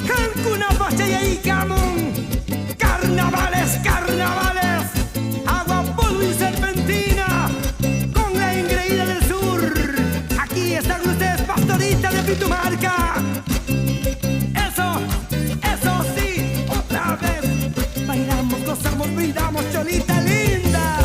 Cancuna, Pacheco y Camun. Carnavales, carnavales. Agua, polvo y serpentina. Con la engreída del sur. Aquí están ustedes, pastoritas de Pitumarca. Eso sí, otra vez. Bailamos, gozamos, brindamos, cholita linda.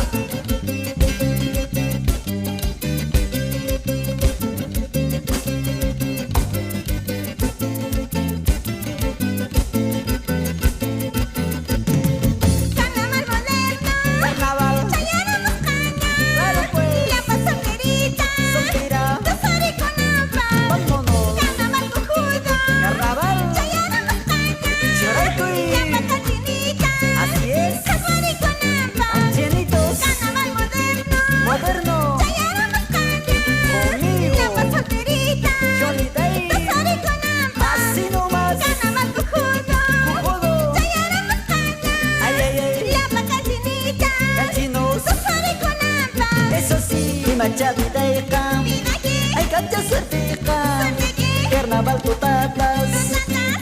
Machabidayka, ay kacha suerteka, carnaval tutablas,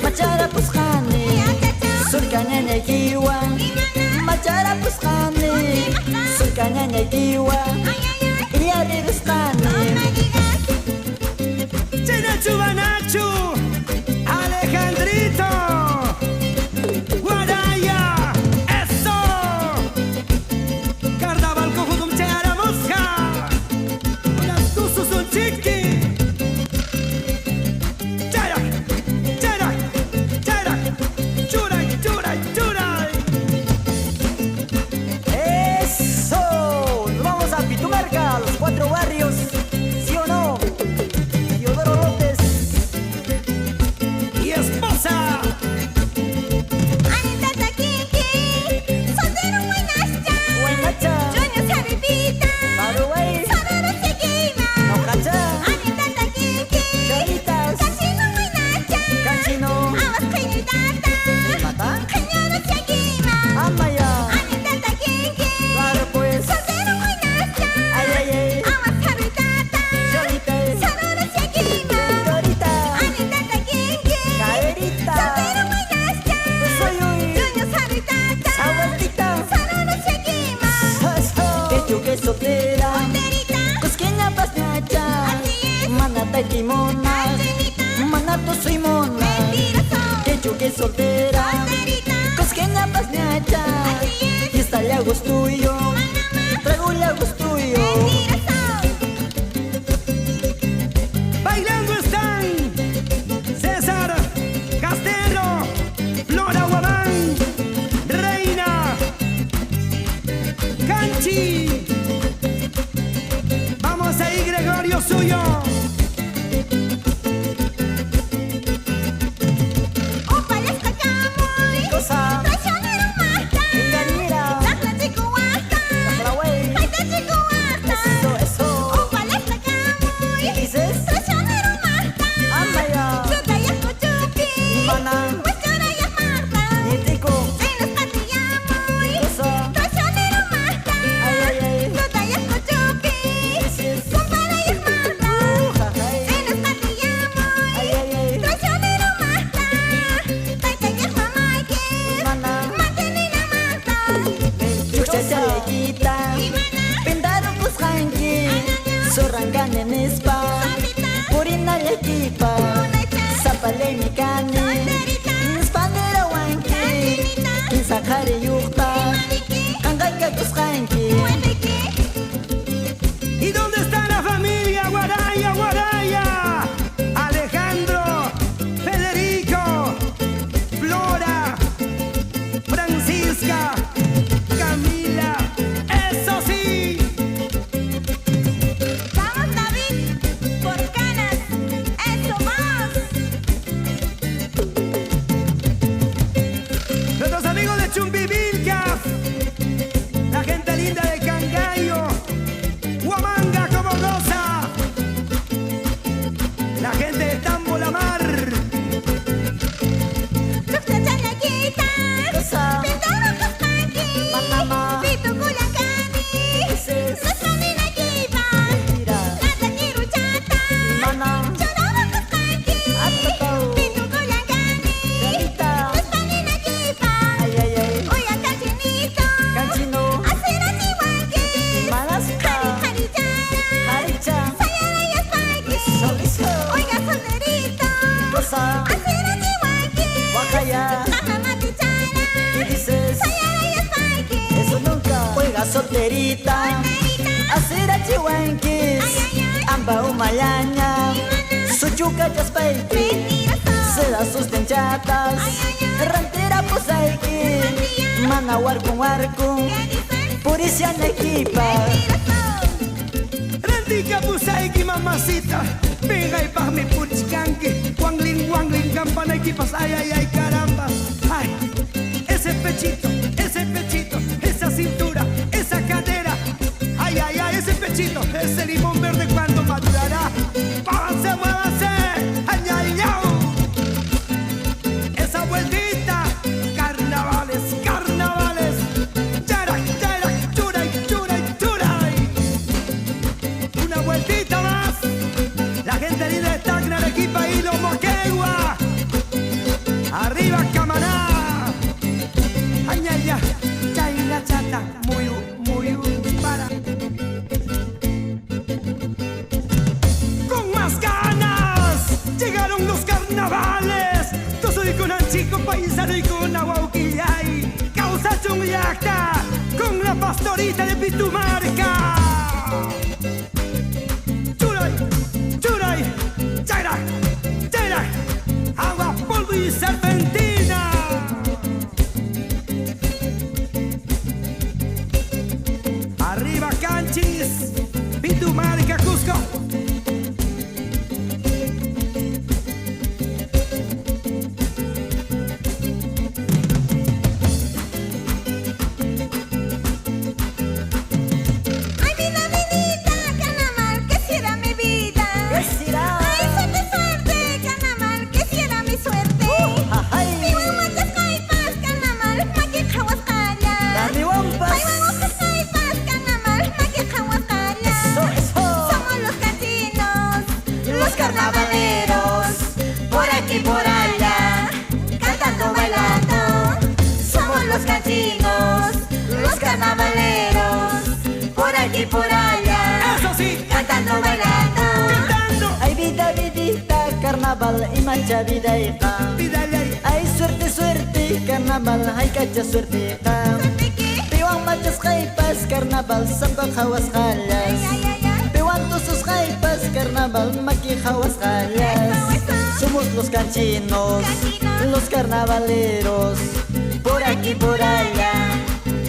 machara pushani, surkanya nyagiwa, machara pushani, surkanya nyagiwa, iya dirustani. Chenachu Banachu, Alejandrito, Guaraya, eso. Carnaval conjunto mchara mosca. Cuatro barrios, ¿sí o no? Teodoro López y esposa Anita Taquiqui, soltero Huaynacha, Huaynacha, Junior Saripita, Maruay, Sororo Seguima, Nocacha, Anita Taquiqui, Choritas, Cachino Huaynacha, Cachino, Awas Cañitata, Mata, Cañoro Seguima, Amaya, Anita Taquiqui, claro pues, soltero Huaynacha, ay ay ay, Awas Caritata, Choritas, Sororo Seguima, Chorita, Anita Taquiqui, Caerita, soltero Huaynacha, soy uy, Junior Saritata, Abuelita, Sororo Seguima, que yo que soltera, solterita, cosqueña pasnacha, así es, manata kimona, Chinita, manato soy mona, mentiroso, que yo que soltera, solterita, cosqueña pasnacha, así es, y está lagos tuyo, traigo lagos tuyo. mentiroso. bailando están César Castelo, Flora Guamán, Reina Canchi. Vamos ahí, Gregorio Suyo. Opa, les cachamoy, Cosa, traicionero mata, engañera, Tacla chico-huasta, la wey, Taita chico-huasta, eso, Opa, les cachamoy, ¿qué dices? traicionero mata, Amaya, Chutayas cochupi, Mana, Huescorayas mata, Yetico, en los patillamoy, cosa, traicionero mata, ay ay ay, Chutayas cochupi, dices, Comparayas mata, solterita, asira chihuanquis, amba umayaña, suchuca chaspaiki, seda sustenchatas, rantera posaiki, mana warkun, purisiana equipa. Rantica pusaiki mamacita, venga y pa' mi purchicanqui, wangling, campana equipas, ay, caramba. Ay, ese pechito, esa cintura, esa cadera, ay, ese pechito, ese limón verde cuando madurará. Muévase, ay, esa vueltita, carnavales, churay. Una vueltita más, la gente linda de Tacna, Arequipa y los Moquegua. Arriba, Camaná. Añaya, chay la chata, muy para. Con más ganas, llegaron los carnavales. Yo soy con un chico paisano y con Aguauquillay. Causa chunguyacta, con la pastorita de Pitumarca. Churay, chaira, agua, polvo y serpentina. Arriba Canchis, Pitumarca, Cusco. Ay, vida, carnaval, quisiera mi vida. Quisiera. Ay, suerte, carnaval, quisiera mi suerte. Ay, Mi mamá te escaipas, carnaval, maqui kawascaya. Dani Wampas. Ay, vamos que escaipas, carnaval, maqui kawascaya. Eso. Somos los cachinos, los carnavaleros, por aquí por allá, cantando, bailando. Somos los cachinos, los carnavaleros, por aquí por allá, Eso sí, cantando, bailando. cantando. Ay, vidita, carnaval y mancha vidaiqa. Pídale, Ay, suerte, carnaval, ay, cacha suerte. Piwan machas kaipas, carnaval, samba jawas jalas. Piwan tus kaipas, carnaval, maki jawas jalas. Somos los canchinos, los carnavaleros, por aquí por allá,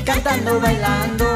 cantando, bailando.